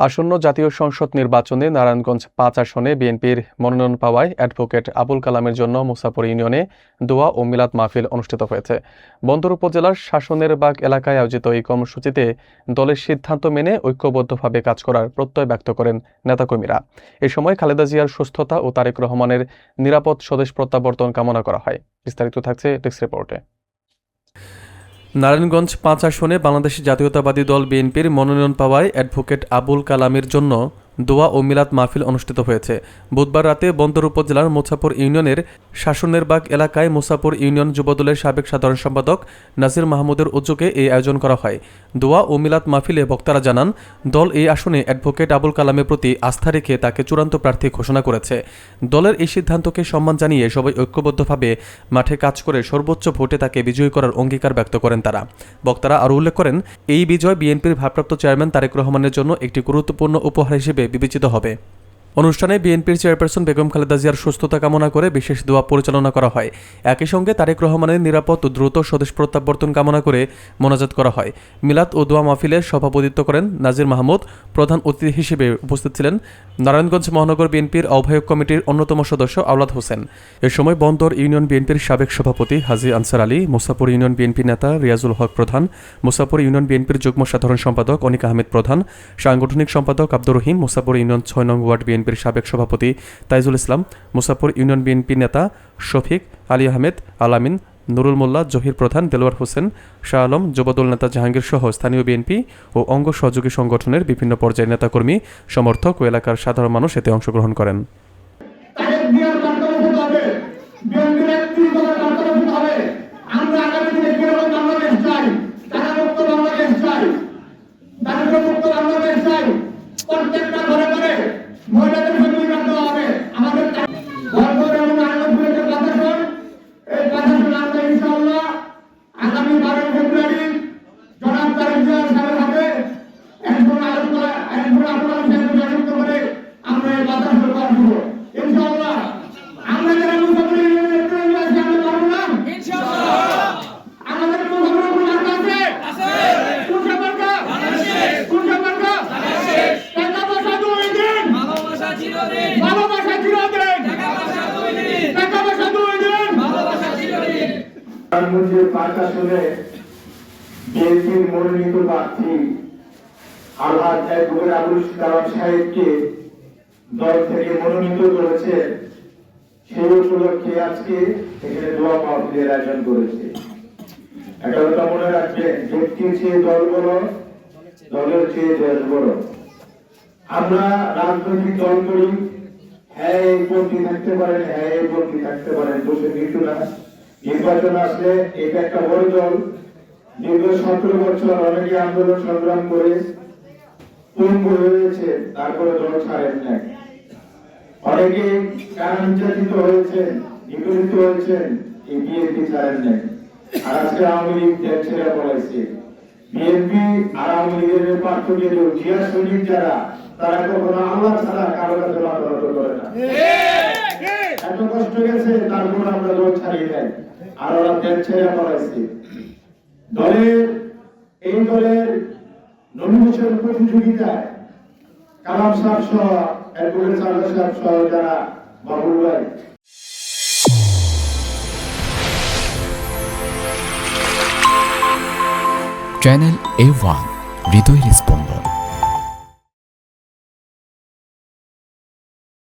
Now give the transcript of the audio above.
আসন্ন জাতীয় সংসদ নির্বাচনে নারায়ণগঞ্জ ৫ আসনে বিএনপির মনোনয়ন পাওয়ায় অ্যাডভোকেট আবুল কালামের জন্য মুসাপুর ইউনিয়নে দোয়া ও মিলাদ মাহফিল অনুষ্ঠিত হয়েছে। বন্দর উপজেলার শাসনের বাগ এলাকায় আয়োজিত এই কর্মসূচিতে দলের সিদ্ধান্ত মেনে ঐক্যবদ্ধভাবে কাজ করার প্রত্যয় ব্যক্ত করেন নেতাকর্মীরা। এ সময় খালেদা জিয়ার সুস্থতা ও তারেক রহমানের নিরাপদ স্বদেশ প্রত্যাবর্তন কামনা করা হয়। বিস্তারিত থাকছে ডেস্ক রিপোর্টে। নারায়ণগঞ্জ ৫ আসনে বাংলাদেশ জাতীয়তাবাদী দল বিএনপির মনোনয়ন পাওয়ায় অ্যাডভোকেট আবুল কালামের জন্য দোয়া ও মিলাদ মাহফিল অনুষ্ঠিত হয়েছে। বুধবার রাতে বন্দর উপজেলার মুছাপুর ইউনিয়নের শাসনের বাগ এলাকায় মুছাপুর ইউনিয়ন যুবদলের সাবেক সাধারণ সম্পাদক নাজির মাহমুদের উদ্যোগে এই আয়োজন করা হয়। দোয়া ও মিলাদ মাহফিলে বক্তারা জানান, দল এই আসনে অ্যাডভোকেট আবুল কালামের প্রতি আস্থা রেখে তাকে চূড়ান্ত প্রার্থী ঘোষণা করেছে। দলের এই সিদ্ধান্তকে সম্মান জানিয়ে সবাই ঐক্যবদ্ধভাবে মাঠে কাজ করে সর্বোচ্চ ভোটে তাকে বিজয়ী করার অঙ্গীকার ব্যক্ত করেন তারা। বক্তারা আরও উল্লেখ করেন, এই বিজয় বিএনপির ভারপ্রাপ্ত চেয়ারম্যান তারেক রহমানের জন্য একটি গুরুত্বপূর্ণ উপহার হিসেবে বিবেচিত হবে। অনুষ্ঠানে বিএনপির চেয়ারপারসন বেগম খালেদা জিয়ার সুস্থতা কামনা করে বিশেষ দোয়া পরিচালনা করা হয়। একই সঙ্গে তারেক রহমানের নিরাপদ ও দ্রুত স্বদেশ প্রত্যাবর্তন কামনা করে মোনাজাত করা হয়। মিলাদ ও দোয়া মাহফিলে সভাপতিত্ব করেন নাজির মাহমুদ। প্রধান অতিথি হিসেবে উপস্থিত ছিলেন নারায়ণগঞ্জ মহানগর বিএনপির আহ্বায়ক কমিটির অন্যতম সদস্য আওলাদ হোসেন। এ সময় বন্দর ইউনিয়ন বিএনপির সাবেক সভাপতি হাজী আনসার আলী, মুসাপুর ইউনিয়ন বিএনপি নেতা রিয়াজুল হক প্রধান, মুসাপুর ইউনিয়ন বিএনপির যুগ্ম সাধারণ সম্পাদক অনিক আহমেদ প্রধান, সাংগঠনিক সম্পাদক আব্দুর রহিম, মুসাপুর ইউনিয়ন ৬ নং ওয়ার্ড বিএনপির সাবেক সভাপতি তাইজুল ইসলাম, মুসাপুর ইউনিয়ন বিএনপি নেতা শফিক আলী আহমেদ, আলামিন, নুরুল মোল্লা, জহির প্রধান, দেলোয়ার হোসেন, শাহ আলম, যুবদল নেতা জাহাঙ্গীর সহ স্থানীয় বিএনপি ও অঙ্গ সহযোগী সংগঠনের বিভিন্ন পর্যায়ের নেতাকর্মী, সমর্থক ও এলাকার সাধারণ মানুষ এতে অংশগ্রহণ করেন। নারায়ণগঞ্জের ৫ আসনে বিএনপির মনোনীত প্রার্থী আলহাজ অ্যাডভোকেট আবুল কালাম সাহেবকে দল থেকে মনোনীত করেছে। সেই উপলক্ষে আজকে এখানে দোয়া মাহফিলের আয়োজন করেছে। একটা কথা মনে রাখবেন, ব্যক্তির চেয়ে দল বড়, দলের চেয়ে দেশ বড়। আমরা রাজনৈতিক দল করি, হ্যাঁ এই পন্থী থাকতে পারেন, হ্যাঁ এই পন্থী থাকতে পারেন, দোষে কিছু না। নির্বাচন আসলে এটা একটা বড় দল। দীর্ঘ ১৭ বছর অনেকে আন্দোলন সংগ্রাম করে পঙ্গু হয়েছে, তারপরে দল ছাড়েন নাই। অনেকে কারণ নির্যাতিত হয়েছেন, নিপীড়িত হয়েছেন, এই বিএনপি ছাড়েন নাই। আর আজকে আওয়ামী লীগ দেশ ছেড়ে পড়াইছে। বিএনপি আর আওয়ামী লীগের পার্থক্য জিয়া সৈনিক যারা, তারা কখনো আল্লাহ ছাড়া কারো কাছে মাথা নত করে না। এত কষ্ট গেছে, তারপর আমরা দল ছাড়িয়ে দেয় আর ওরা দেশ ছেড়ে পড়াইছে। এই দলের নমিনেশন প্রতিযোগিতায় কালাম সাহেব সহ অ্যাডভোকেট সাহেব সহ যারা বাবুল ভাই চ্যানেল A1 হৃদয়ের স্পন্দন।